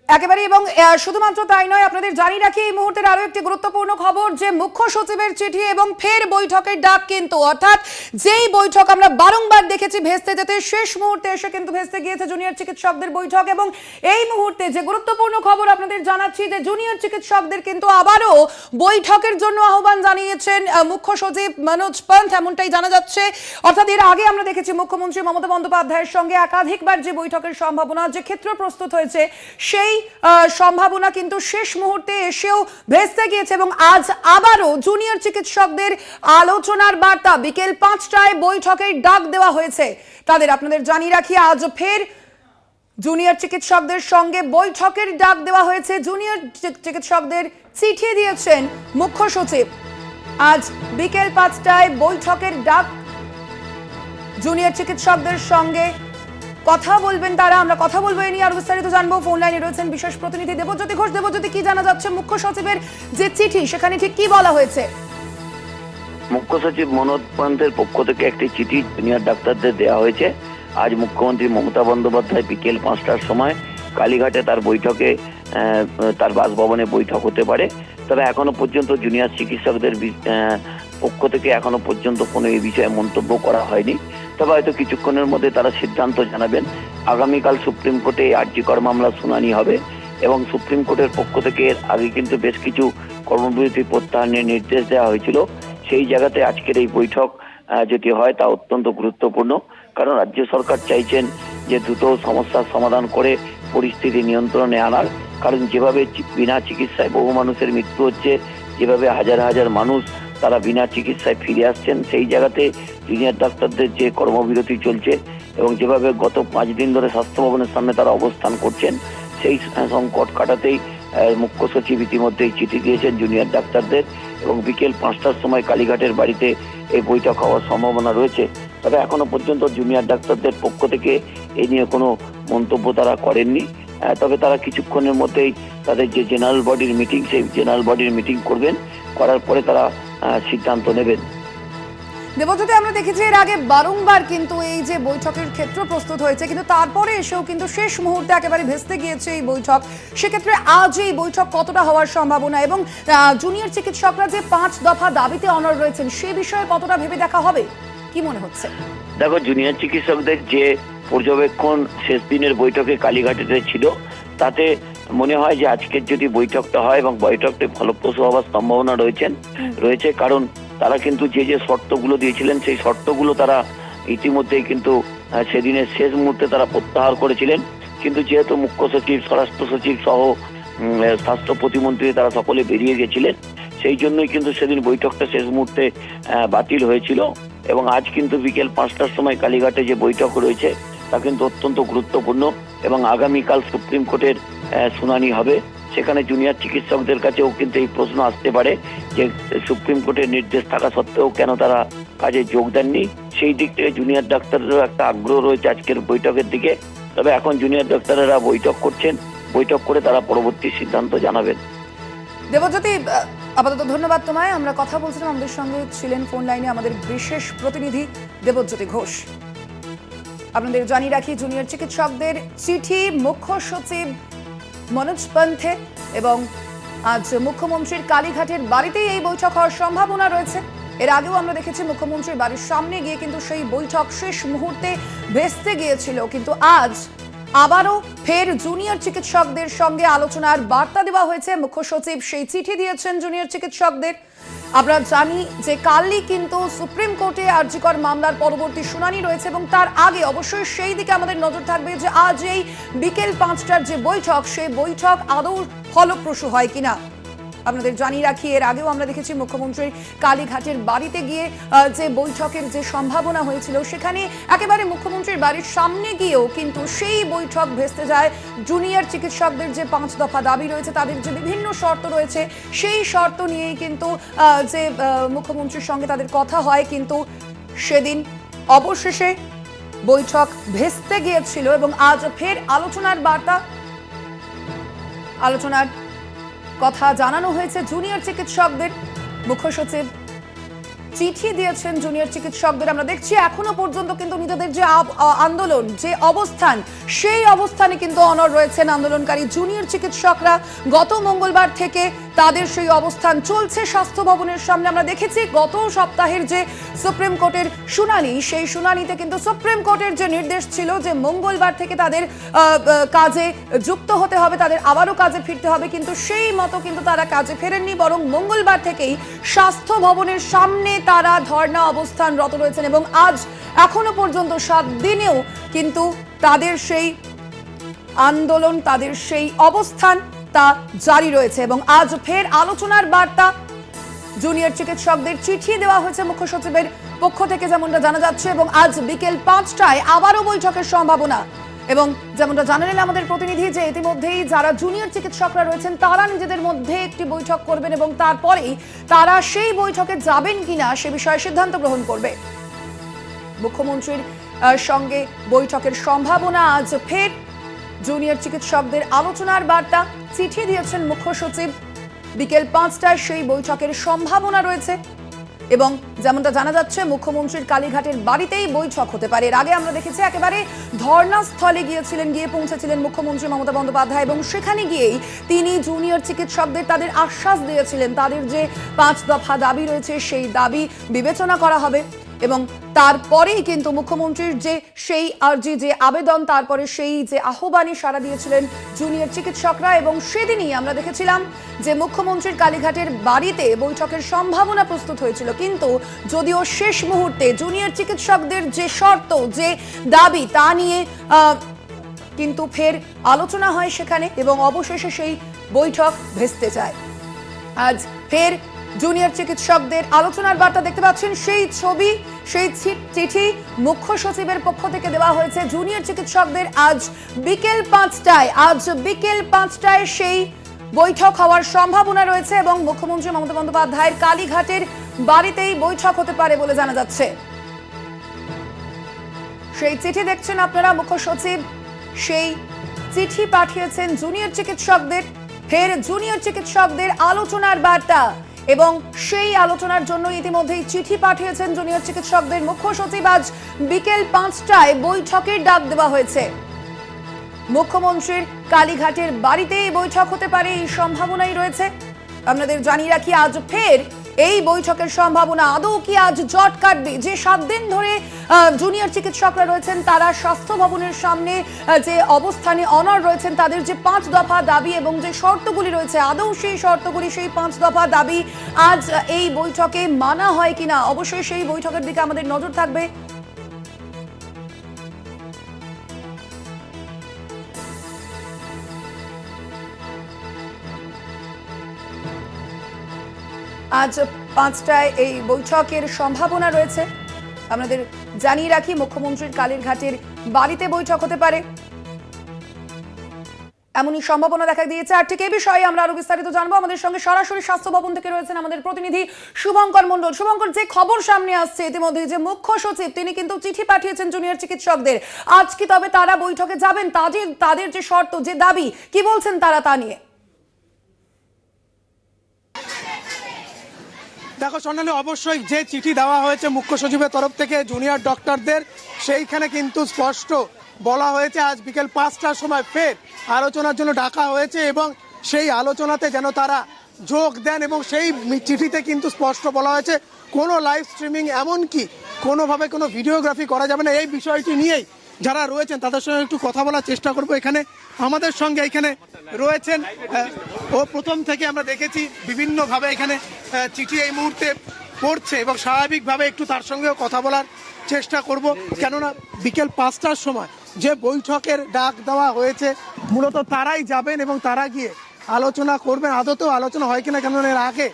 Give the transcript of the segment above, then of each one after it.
একেবারে এবং শুধুমাত্র তাই নয়, আপনাদের জানিয়ে রাখি এই মুহূর্তের আরো একটি গুরুত্বপূর্ণ খবর যে মুখ্য সচিবের চিঠি এবং ফের বৈঠকের ডাক, কিন্তু অর্থাৎ যেই বৈঠক আমরা বারংবার দেখেছি ভেস্তে যেতে, শেষ মুহূর্তে এসে কিন্তু ভেস্তে গিয়েছে জুনিয়র চিকিৎসকদের বৈঠক। এবং এই মুহূর্তে যে গুরুত্বপূর্ণ খবর আপনাদের জানাচ্ছি যে জুনিয়র চিকিৎসকদের কিন্তু আবারও বৈঠকের জন্য আহ্বান জানিয়েছেন মুখ্য সচিব মনোজ পন্থ, এমনটাই জানা যাচ্ছে। অর্থাৎ এর আগে আমরা দেখেছি মুখ্যমন্ত্রী মমতা বন্দ্যোপাধ্যায়ের সঙ্গে একাধিকবার যে বৈঠকের সম্ভাবনা, যে ক্ষেত্র প্রস্তুত হয়েছে, সেই সম্ভাবনা কিন্তু শেষ মুহূর্তে এসেও ভেস্তে গিয়েছে। এবং আজ আবারও জুনিয়র চিকিৎসকদের আলোচনার বার্তা, বিকেল 5টায় বৈঠকের ডাক দেওয়া হয়েছে তাদের। আপনাদের জানিয়ে রাখি আজ ফের জুনিয়র চিকিৎসকদের সঙ্গে বৈঠকের ডাক দেওয়া হয়েছে। জুনিয়র চিকিৎসকদের চিঠি দিয়েছেন মুখ্য সচিব। আজ বিকেল 5টায় বৈঠকের ডাক, জুনিয়র চিকিৎসকদের সঙ্গে কথা বলবেন তারা। আমরা কথা বলবো এ নিয়ে, আরো বিস্তারিত জানবো। ফোন লাইনে রয়েছেন বিশেষ প্রতিনিধি দেবজ্যোতি ঘোষ। দেবজ্যোতি, কি জানা যাচ্ছে মুখ্য সচিবের যে চিঠি, সেখানে ঠিক কি বলা হয়েছে? মুখ্য সচিব মনোজ পন্থের পক্ষ থেকে একটি চিঠি জুনিয়র ডাক্তারদের দেওয়া হয়েছে। আজ মুখ্যমন্ত্রী মমতা বন্দ্যোপাধ্যায় বিকেল 5টার সময় কালীঘাটে তার বৈঠকে, তার বাসভবনে বৈঠক হতে পারে। তবে এখনো পর্যন্ত জুনিয়র চিকিৎসকদের পক্ষ থেকে এখনো পর্যন্ত কোনো এই বিষয়ে মন্তব্য করা হয়নি। তবে হয়তো কিছুক্ষণের মধ্যে তারা সিদ্ধান্ত জানাবেন। আগামীকাল সুপ্রিম কোর্টে আরজিকর মামলা শুনানি হবে এবং সুপ্রিম কোর্টের পক্ষ থেকে এর আগে কিন্তু বেশ কিছু কর্মবিরতি প্রত্যাহারের নির্দেশ দেওয়া হয়েছিল। সেই জায়গাতে আজকের এই বৈঠক যেটি হয় তা অত্যন্ত গুরুত্বপূর্ণ, কারণ রাজ্য সরকার চাইছেন যে দ্রুত সমস্যার সমাধান করে পরিস্থিতি নিয়ন্ত্রণে আনার। কারণ যেভাবে বিনা চিকিৎসায় বহু মানুষের মৃত্যু হচ্ছে, যেভাবে হাজার হাজার মানুষ তারা বিনা চিকিৎসায় ফিরে আসছেন, সেই জায়গাতে জুনিয়র ডাক্তারদের যে কর্মবিরতি চলছে এবং যেভাবে গত 5 দিন ধরে স্বাস্থ্য ভবনের সামনে তারা অবস্থান করছেন, সেই সংকট কাটাতেই মুখ্য সচিব ইতিমধ্যেই চিঠি দিয়েছেন জুনিয়র ডাক্তারদের এবং বিকেল 5টার সময় কালীঘাটের বাড়িতে এই বৈঠক হওয়ার সম্ভাবনা রয়েছে। তবে এখনো পর্যন্ত জুনিয়র ডাক্তারদের পক্ষ থেকে এই নিয়ে কোনো মন্তব্য তারা করেননি। তবে তারা কিছুক্ষণের মধ্যেই তাদের যে জেনারেল বডির মিটিং, সেই জেনারেল বডির মিটিং করবেন, করার পরে তারা সিদ্ধান্ত নেবেন। দেবজ্যোতি, আমরা দেখেছি এর আগে বারংবার কিন্তু এই যে বৈঠকের ক্ষেত্র প্রস্তুত হয়েছে, কিন্তু তারপরে এসেও কিন্তু শেষ মুহূর্তে একেবারে ভেস্তে গিয়েছে এই বৈঠক। সেক্ষেত্রে আজ এই বৈঠক কতটা হওয়ার সম্ভাবনা এবং জুনিয়র চিকিৎসকরা যে 5 দফা দাবিতে অনড় রয়েছেন, সে বিষয়ে কতটা ভেবে দেখা হবে, কি মনে হচ্ছে? দেখো, জুনিয়র চিকিৎসকদের যে পর্যবেক্ষণ শেষ দিনের বৈঠকে কালীঘাটে ছিল, তাতে মনে হয় যে আজকের যদি বৈঠকটা হয় এবং বৈঠকটি ফলপ্রসূ হওয়ার সম্ভাবনা রয়েছে। কারণ তারা কিন্তু যে শর্তগুলো দিয়েছিলেন, সেই শর্তগুলো তারা ইতিমধ্যেই কিন্তু সেদিনের শেষ মুহূর্তে তারা প্রত্যাহার করেছিলেন। কিন্তু যেহেতু মুখ্য সচিব, স্বরাষ্ট্র সচিব সহ স্বাস্থ্য প্রতিমন্ত্রী তারা সকলে বেরিয়ে গেছিলেন, সেই জন্যই কিন্তু সেদিন বৈঠকটা শেষ মুহূর্তে বাতিল হয়েছিল। এবং আজ কিন্তু বিকেল 5টার সময় কালীঘাটে যে বৈঠক রয়েছে তা কিন্তু অত্যন্ত গুরুত্বপূর্ণ এবং আগামীকাল সুপ্রিম কোর্টের শুনানি হবে। সেখানে জুনিয়র চিকিৎসকদের কাছেও কিন্তু এই প্রশ্ন আসতে পারে যে সুপ্রিম কোর্টের নির্দেশ থাকা সত্ত্বেও কেন তারা কাজে যোগ দেননি। সেই দিক থেকে জুনিয়র ডাক্তারদেরও একটা আগ্রহ রয়েছে আজকের বৈঠকের দিকে। তবে এখন জুনিয়র ডাক্তাররা বৈঠক করছেন, বৈঠক করে তারা পরবর্তী সিদ্ধান্ত জানাবেন। দেবজ্যোতি, আপাতত ধন্যবাদ তোমায়। আমরা কথা বলছিলাম, আমাদের সঙ্গে ছিলেন ফোন লাইনে আমাদের বিশেষ প্রতিনিধি দেবজ্যোতি ঘোষ। আপনাদের জানিয়ে রাখি জুনিয়র চিকিৎসকদের চিঠি মুখ্য সচিব মনোজ পন্থে এবং আজ মুখ্যমন্ত্রীর কালীঘাটের বাড়িতেই এই বৈঠক হওয়ার সম্ভাবনা রয়েছে। এর আগেও আমরা দেখেছি মুখ্যমন্ত্রীর বাড়ির সামনে গিয়ে কিন্তু সেই বৈঠক শেষ মুহূর্তে ভেস্তে গিয়েছিল, কিন্তু আজ আবারও ফের জুনিয়র চিকিৎসকদের সঙ্গে আলোচনার বার্তা দেওয়া হয়েছে। মুখ্য সচিব সেই চিঠি দিয়েছেন জুনিয়র চিকিৎসকদের। আমরা জানি যে কালই কিন্তু সুপ্রিম কোর্টে আরজিকর মামলার পরবর্তী শুনানি রয়েছে এবং তার আগে অবশ্যই সেই দিকে আমাদের নজর থাকবে যে আজ এই বিকেল 5টার যে বৈঠক, সেই বৈঠক আদৌ ফলপ্রসূ হয় কিনা। আপনাদের জানিয়ে রাখি এর আগেও আমরা দেখেছি মুখ্যমন্ত্রীর কালীঘাটের বাড়িতে গিয়ে যে বৈঠকের যে সম্ভাবনা হয়েছিল, সেখানে একেবারে মুখ্যমন্ত্রীর বাড়ির সামনে গিয়েও কিন্তু সেই বৈঠক ভেস্তে যায়। জুনিয়র চিকিৎসকদের যে 5 দফা দাবি রয়েছে, তাদের যে বিভিন্ন শর্ত রয়েছে, সেই শর্ত নিয়েই কিন্তু যে মুখ্যমন্ত্রীর সঙ্গে তাদের কথা হয়, কিন্তু সেদিন অবশেষে বৈঠক ভেস্তে গিয়েছিল এবং আজ ফের আলোচনার বার্তা, আলোচনার কথা জানানো হয়েছে জুনিয়র চিকিৎসকদের। মুখ্য সচিব চিঠি দিয়েছেন জুনিয়র চিকিৎসকদের। আমরা দেখছি এখনো পর্যন্ত কিন্তু নিজেদের যে আন্দোলন, যে অবস্থান, সেই অবস্থানে কিন্তু অনড় রয়েছেন আন্দোলনকারী জুনিয়র চিকিৎসকরা। গত মঙ্গলবার থেকে তাদের সেই অবস্থান চলছে স্বাস্থ্য ভবনের সামনে। আমরা দেখেছি গত সপ্তাহের যে সুপ্রিম কোর্টের শুনানি, সেই শুনানিতে কিন্তু সুপ্রিম কোর্টের যে নির্দেশ ছিল যে মঙ্গলবার থেকে তাদের কাজে যুক্ত হতে হবে, তাদের আবারও কাজে ফিরতে হবে, কিন্তু সেই মতো কিন্তু তারা কাজে ফেরেননি, বরং মঙ্গলবার থেকেই স্বাস্থ্য ভবনের সামনে তারা ধর্ণা অবস্থানরত রয়েছেন এবং আজ এখনো পর্যন্ত 7 দিনেও কিন্তু তাদের সেই আন্দোলন, তাদের সেই অবস্থান তা জারি রয়েছে। এবং আজ ফের আলোচনার বার্তা জুনিয়র চিকিৎসকদের চিঠি দেওয়া হয়েছে মুখ্য সচিবের পক্ষ থেকে, যেমনটা জানা যাচ্ছে। এবং আজ বিকেল 5টায় আবারও বৈঠকের সম্ভাবনা। এবং যেমনটা জানালেন আমাদের প্রতিনিধি যে ইতিমধ্যেই যারা জুনিয়র চিকিৎসকরা রয়েছেন তারা নিজেদের মধ্যে একটি বৈঠক করবেন এবং তারপরেই তারা সেই বৈঠকে যাবেন কিনা সে বিষয়ে সিদ্ধান্ত গ্রহণ করবে। মুখ্যমন্ত্রীর সঙ্গে বৈঠকের সম্ভাবনা। আজ ফের জুনিয়র চিকিৎসকদের আলোচনার বার্তা চিঠি দিয়েছেন মুখ্য সচিব। বিকেল 5টায় সেই বৈঠকের সম্ভাবনা রয়েছে এবং যেমনটা জানা যাচ্ছে মুখ্যমন্ত্রীর কালীঘাটের বাড়িতেই বৈঠক হতে পারে। এর আগে আমরা দেখেছি একেবারে ধর্ণাস্থলে গিয়ে পৌঁছেছিলেন মুখ্যমন্ত্রী মমতা বন্দ্যোপাধ্যায় এবং সেখানে গিয়েই তিনি জুনিয়র চিকিৎসকদের তাদের আশ্বাস দিয়েছিলেন তাদের যে 5 দফা দাবি রয়েছে সেই দাবি বিবেচনা করা হবে। এবং তারপরেই কিন্তু মুখ্যমন্ত্রীর যে সেই আর্জি, যে আবেদন, তারপরে সেই যে আহ্বানে সাড়া দিয়েছিলেন জুনিয়র চিকিৎসকরা। এবং সেদিনই আমরা দেখেছিলাম যে মুখ্যমন্ত্রীর কালীঘাটের বাড়িতে বৈঠকের সম্ভাবনা প্রস্তুত হয়েছিল, কিন্তু যদিও শেষ মুহূর্তে জুনিয়র চিকিৎসকদের যে শর্ত, যে দাবি, তা নিয়ে কিন্তু ফের আলোচনা হয় সেখানে এবং অবশেষে সেই বৈঠক ভেস্তে যায়। আজ ফের জুনিয়র চিকিৎসকদের আলোচনার বার্তা দেখতে পাচ্ছেন, সেই ছবি, সেই চিঠি মুখ্য সচিবের পক্ষ থেকে দেওয়া হয়েছে জুনিয়র চিকিৎসকদের। আজ বিকেল 5টায় সেই বৈঠক হওয়ার সম্ভাবনা রয়েছে এবং মুখ্যমন্ত্রী মমতা বন্দ্যোপাধ্যায়ের কালীঘাটের বাড়িতেই বৈঠক হতে পারে বলে জানা যাচ্ছে। সেই চিঠি দেখছেন আপনারা, মুখ্য সচিব সেই চিঠি পাঠিয়েছেন জুনিয়র চিকিৎসকদের। ফের জুনিয়র চিকিৎসকদের আলোচনার বার্তা এবং সেই আলোচনার জন্য ইতিমধ্যেই চিঠি পাঠিয়েছেন জুনিয়র চিকিৎসকদের মুখ্য সচিব। আজ বিকেল 5টায় বৈঠকের ডাক দেওয়া হয়েছে। মুখ্যমন্ত্রীর কালীঘাটের বাড়িতেই বৈঠক হতে পারে, এই সম্ভাবনাই রয়েছে। আপনাদের জানিয়ে রাখি আজ ফের এই বৈঠকের সম্ভাবনা। আদৌ কি আজ জট কাটবে? যে 7 দিন ধরে জুনিয়র চিকিৎসকরা রয়েছেন তারা স্বাস্থ্য ভবনের সামনে যে অবস্থানে অনড় রয়েছেন, তাদের যে 5 দফা দাবি এবং যে শর্তগুলি রয়েছে, আদৌ সেই শর্তগুলি, সেই 5 দফা দাবি আজ এই বৈঠকে মানা হয় কিনা, অবশ্যই সেই বৈঠকের দিকে আমাদের নজর থাকবে। আজ 5টায় এই বৈঠকের সম্ভাবনা রয়েছে। আপনাদের জানিয়ে রাখি মুখ্যমন্ত্রীর কালীঘাটের বাড়িতে বৈঠক হতে পারে, এমনই সম্ভাবনা দেখা দিয়েছে। আর ঠিক এই বিষয়ে আমরা আরো বিস্তারিত জানবো। আমাদের সঙ্গে সরাসরি স্বাস্থ্য ভবন থেকে রয়েছেন আমাদের প্রতিনিধি শুভঙ্কর মণ্ডল। শুভঙ্কর, যে খবর সামনে আসছে ইতিমধ্যে যে মুখ্য সচিব তিনি কিন্তু চিঠি পাঠিয়েছেন জুনিয়র চিকিৎসকদের, আজ কি তবে তারা বৈঠকে যাবেন? তাদের যে শর্ত, যে দাবি, কি বলছেন তারা তা নিয়ে? দেখো সোনালী, অবশ্যই যে চিঠি দেওয়া হয়েছে মুখ্য সচিবের তরফ থেকে জুনিয়র ডক্টরদের, সেইখানে কিন্তু স্পষ্ট বলা হয়েছে আজ বিকেল 5টার সময় ফের আলোচনার জন্য ডাকা হয়েছে এবং সেই আলোচনাতে যেন তারা যোগ দেন। এবং সেই চিঠিতে কিন্তু স্পষ্ট বলা হয়েছে কোনো লাইভ স্ট্রিমিং, এমনকি কোনোভাবে কোনো ভিডিওগ্রাফি করা যাবে না। এই বিষয়টি নিয়েই যারা রয়েছেন তাদের সঙ্গে একটু কথা বলার চেষ্টা করব। এখানে আমাদের সঙ্গে এখানে রয়েছেন, ও প্রথম থেকে আমরা দেখেছি বিভিন্নভাবে এখানে চিঠি এই মুহূর্তে পড়ছে এবং স্বাভাবিকভাবে একটু তার সঙ্গেও কথা বলার চেষ্টা করব, কেননা বিকেল 5টার সময় যে বৈঠকের ডাক দেওয়া হয়েছে মূলত তারাই যাবেন এবং তারা গিয়ে আলোচনা করবেন। আদতেও আলোচনা হয় কিনা, কেননা এর আগে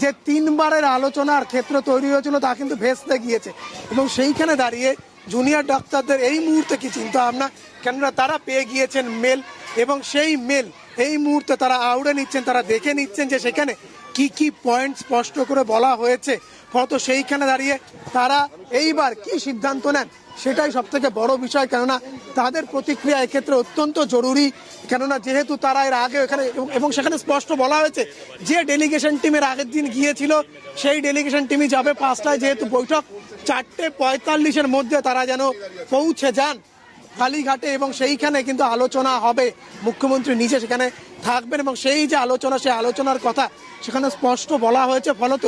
যে 3বারের আলোচনার ক্ষেত্র তৈরি হয়েছিল তা কিন্তু ভেস্তে গিয়েছে এবং সেইখানে দাঁড়িয়ে জুনিয়র ডাক্তারদের এই মুহূর্তে কি চিন্তা ভাবনা, কেননা তারা পেয়ে গিয়েছেন মেল এবং সেই মেল এই মুহূর্তে তারা আউড়ে নিচ্ছেন, তারা দেখে নিচ্ছেন যে সেখানে কি কি পয়েন্ট স্পষ্ট করে বলা হয়েছে। ফলত সেইখানে দাঁড়িয়ে তারা এইবার কি সিদ্ধান্ত নেন সেটাই সব থেকে বড় বিষয়, কেননা তাদের প্রতিক্রিয়া এক্ষেত্রে অত্যন্ত জরুরি। কেননা যেহেতু তারা এর আগে এখানে এবং সেখানে স্পষ্ট বলা হয়েছে যে ডেলিগেশন টিমের আগের দিন গিয়েছিল সেই ডেলিগেশন টিমই যাবে 5টায়, যেহেতু বৈঠক 4:45-এর মধ্যে তারা যেন পৌঁছে যান কালীঘাটে, এবং সেইখানে কিন্তু আলোচনা হবে। মুখ্যমন্ত্রী নিজে সেখানে থাকবেন এবং সেই যে আলোচনা, সেই আলোচনার কথা সেখানে স্পষ্ট বলা হয়েছে। ফলত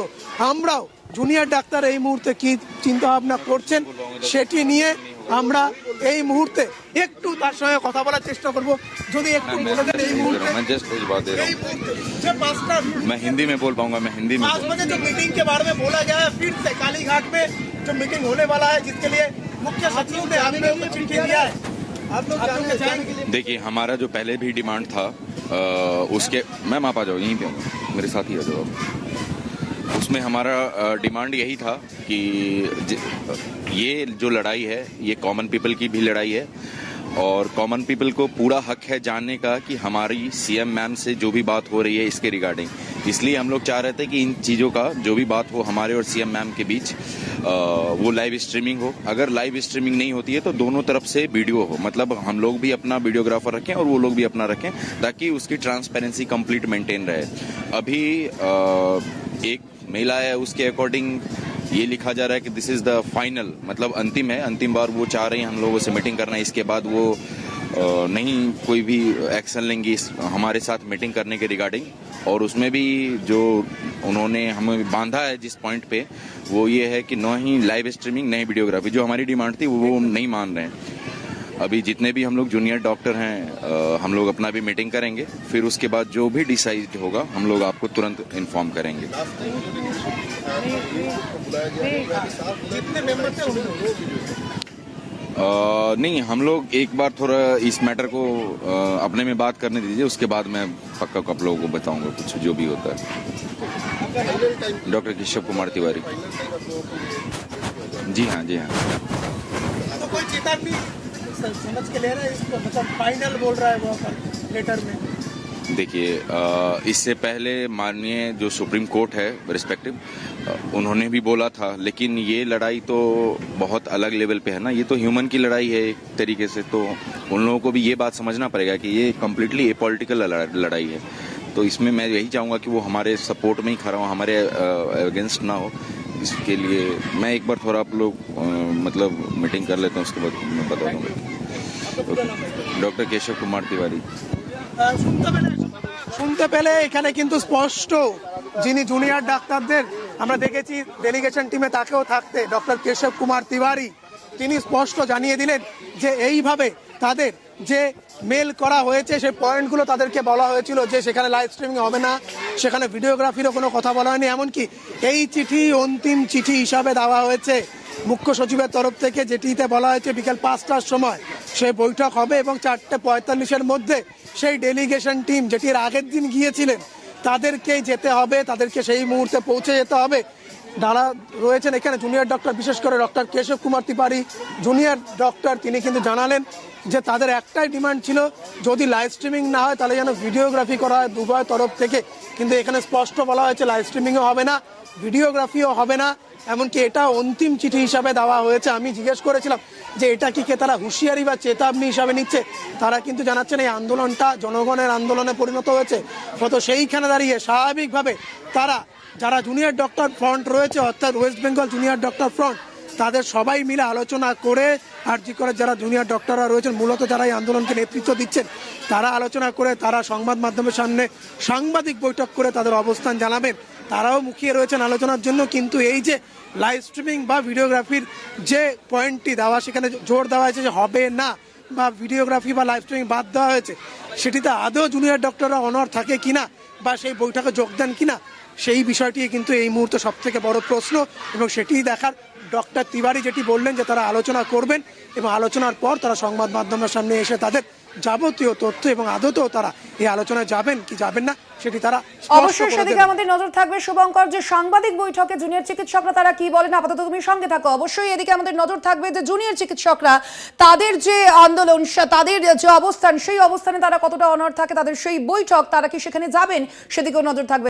আমরাও জুনিয়র ডাক্তার এই মুহূর্তে কি চিন্তা ভাবনা করছেন সেটি নিয়ে আমরা এই মুহূর্তে একটু তার সঙ্গে কথা বলার চেষ্টা করব। যদি একটু বলে দেন এই মুহূর্তে मैं जस्ट भिजवा दे रहा এই हूँ। মুহূর্তে যে 5টা मैं हिंदी में बोल पाऊंगा, मैं हिंदी में 5 बजे जो मीटिंग के बारे में बोला गया है, फिर से कालीघाट में जो मीटिंग होने वाला है, जिसके लिए मुख्य सचिव ने आप लोगों को चिट्ठी दिया है, आप लोग जाएंगे। देखिए, हमारा जो पहले भी डिमांड था उसके, मैम आप आ जाओ, यहीं पे हूँ, मेरे साथ ही आ जाओ आप। उसमें हमारा डिमांड यही था कि ये जो लड़ाई है ये कॉमन पीपल की भी लड़ाई है, और कॉमन पीपल को पूरा हक है जानने का कि हमारी सीएम मैम से जो भी बात हो रही है इसके रिगार्डिंग। इसलिए हम लोग चाह रहे थे कि इन चीज़ों का जो भी बात हो हमारे और सीएम मैम के बीच वो लाइव स्ट्रीमिंग हो। अगर लाइव स्ट्रीमिंग नहीं होती है तो दोनों तरफ से वीडियो हो, मतलब हम लोग भी अपना वीडियोग्राफर रखें और वो लोग भी अपना रखें, ताकि उसकी ट्रांसपेरेंसी कंप्लीट मेंटेन रहे। अभी एक मेल आया है, उसके अकॉर्डिंग ये लिखा जा रहा है कि दिस इज द फाइनल, मतलब अंतिम है, अंतिम बार वो चाह रही हैं हम लोगों से मीटिंग करना। इसके बाद वो नहीं कोई भी एक्शन लेंगी हमारे साथ मीटिंग करने के रिगार्डिंग। और उसमें भी जो उन्होंने हमें बांधा है जिस पॉइंट पे, वो ये है कि न ही लाइव स्ट्रीमिंग न ही वीडियोग्राफी। जो हमारी डिमांड थी वो नहीं मान रहे हैं। अभी जितने भी हम लोग जूनियर डॉक्टर हैं हम लोग अपना भी मीटिंग करेंगे, फिर उसके बाद जो भी डिसाइड होगा हम लोग आपको तुरंत इन्फॉर्म करेंगे। जितने मेंबर थे नहीं, हम लोग एक बार थोड़ा इस मैटर को अपने में बात करने दीजिए, उसके बाद मैं पक्का आप लोगों को बताऊंगा कुछ जो भी होता है। डॉक्टर केशव कुमार तिवारी। जी हाँ, जी हाँ। तो कोई चेतावनी समझ के ले रहा है इसको, मतलब फाइनल बोल रहा है वो लेटर में। देखिए, इससे पहले माननीय जो सुप्रीम कोर्ट है रिस्पेक्टिव, उन्होंने भी बोला था, लेकिन ये लड़ाई तो बहुत अलग लेवल पे है ना, ये तो ह्यूमन की लड़ाई है एक तरीके से। तो उन लोगों को भी ये बात समझना पड़ेगा कि ये कम्प्लीटली एपॉलिटिकल लड़ाई है। तो इसमें मैं यही चाहूँगा कि वो हमारे सपोर्ट में ही खड़ा हो, हमारे अगेंस्ट ना हो। इसके लिए मैं एक बार थोड़ा आप लोग मतलब मीटिंग कर लेता हूँ, उसके बाद मैं बता दूँगा। डॉक्टर केशव कुमार तिवारी। শুনতে পেলে এখানে কিন্তু স্পষ্ট যিনি জুনিয়র ডাক্তারদের আমরা দেখেছি ডেলিগেশন টিমে তাকেও থাকতে, ডক্টর কেশব কুমার তিওয়ারি, তিনি স্পষ্ট জানিয়ে দিলেন যে এইভাবে তাদের যে মেল করা হয়েছে সেই পয়েন্টগুলো তাদেরকে বলা হয়েছিল যে সেখানে লাইভ স্ট্রিমিং হবে না, সেখানে ভিডিওগ্রাফিরও কোনো কথা বলা হয়নি। এমনকি এই চিঠি অন্তিম চিঠি হিসাবে দেওয়া হয়েছে মুখ্য সচিবের তরফ থেকে, যেটিতে বলা হয়েছে বিকেল 5টার সময় সেই বৈঠক হবে এবং 4:45-এর মধ্যে সেই ডেলিগেশন টিম যেটির আগের দিন গিয়েছিলেন তাদেরকেই যেতে হবে, তাদেরকে সেই মুহূর্তে পৌঁছে যেতে হবে। যারা রয়েছেন এখানে জুনিয়র ডক্টর, বিশেষ করে doctor Keshav Kumar Tiwari junior doctor, তিনি কিন্তু জানালেন যে তাদের একটাই ডিমান্ড ছিল, যদি লাইভ স্ট্রিমিং না হয় তাহলে যেন ভিডিওগ্রাফি করা হয় দুবাই তরফ থেকে। কিন্তু এখানে স্পষ্ট বলা হয়েছে লাইভ স্ট্রিমিংও হবে না, ভিডিওগ্রাফিও হবে না। এমনকি এটা অন্তিম চিঠি হিসাবে দেওয়া হয়েছে। আমি জিজ্ঞেস করেছিলাম যে এটা কি তারা হুঁশিয়ারি বা চেতাবনী হিসাবে নিচ্ছে, তারা কিন্তু জানাচ্ছেন এই আন্দোলনটা জনগণের আন্দোলনে পরিণত হয়েছে। তো সেইখানে দাঁড়িয়ে স্বাভাবিকভাবে তারা যারা জুনিয়র ডক্টর ফ্রন্ট রয়েছে, অর্থাৎ West Bengal junior doctor front, তাদের সবাই মিলে আলোচনা করে, আর জি করে যারা জুনিয়র ডক্টররা রয়েছেন মূলত যারা এই আন্দোলনকে নেতৃত্ব দিচ্ছেন, তারা আলোচনা করে তারা সংবাদ মাধ্যমের সামনে সাংবাদিক বৈঠক করে তাদের অবস্থান জানাবেন। তারাও মুখিয়ে রয়েছেন আলোচনার জন্য। কিন্তু এই যে লাইভ স্ট্রিমিং বা ভিডিওগ্রাফির যে পয়েন্টটি দেওয়া, সেখানে জোর দেওয়া হয়েছে যে হবে না, বা ভিডিওগ্রাফি বা লাইভ স্ট্রিমিং বাদ দেওয়া হয়েছে, সেটিতে আদৌ জুনিয়র ডক্টররা অনড় থাকে কিনা বা সেই বৈঠকে যোগ দেন কিনা, সেই বিষয়টি কিন্তু এই মুহূর্তে সব থেকে বড় প্রশ্ন। এবং সেটিই দেখার ডক্টর তিওয়ারি যেটি বললেন যে তারা আলোচনা করবেন এবং আলোচনার পর তারা সংবাদ মাধ্যমের সামনে এসে তাদের যাবতীয় তথ্য এবং আদতেও তারা এই আলোচনায় যাবেন কি যাবেন না সেটি তারা অবশ্যই সেদিকে আমাদের নজর থাকবে। শুভঙ্কর, যে সাংবাদিক বৈঠকে জুনিয়র চিকিৎসকরা তারা কি বলেন, আপাতত তুমি সঙ্গে থাকো। অবশ্যই এদিকে আমাদের নজর থাকবে যে জুনিয়র চিকিৎসকরা তাদের যে আন্দোলন, তাদের যে অবস্থান, সেই অবস্থানে তারা কতটা অনড় থাকে, তাদের সেই বৈঠক তারা কি সেখানে যাবেন, সেদিকেও নজর থাকবে।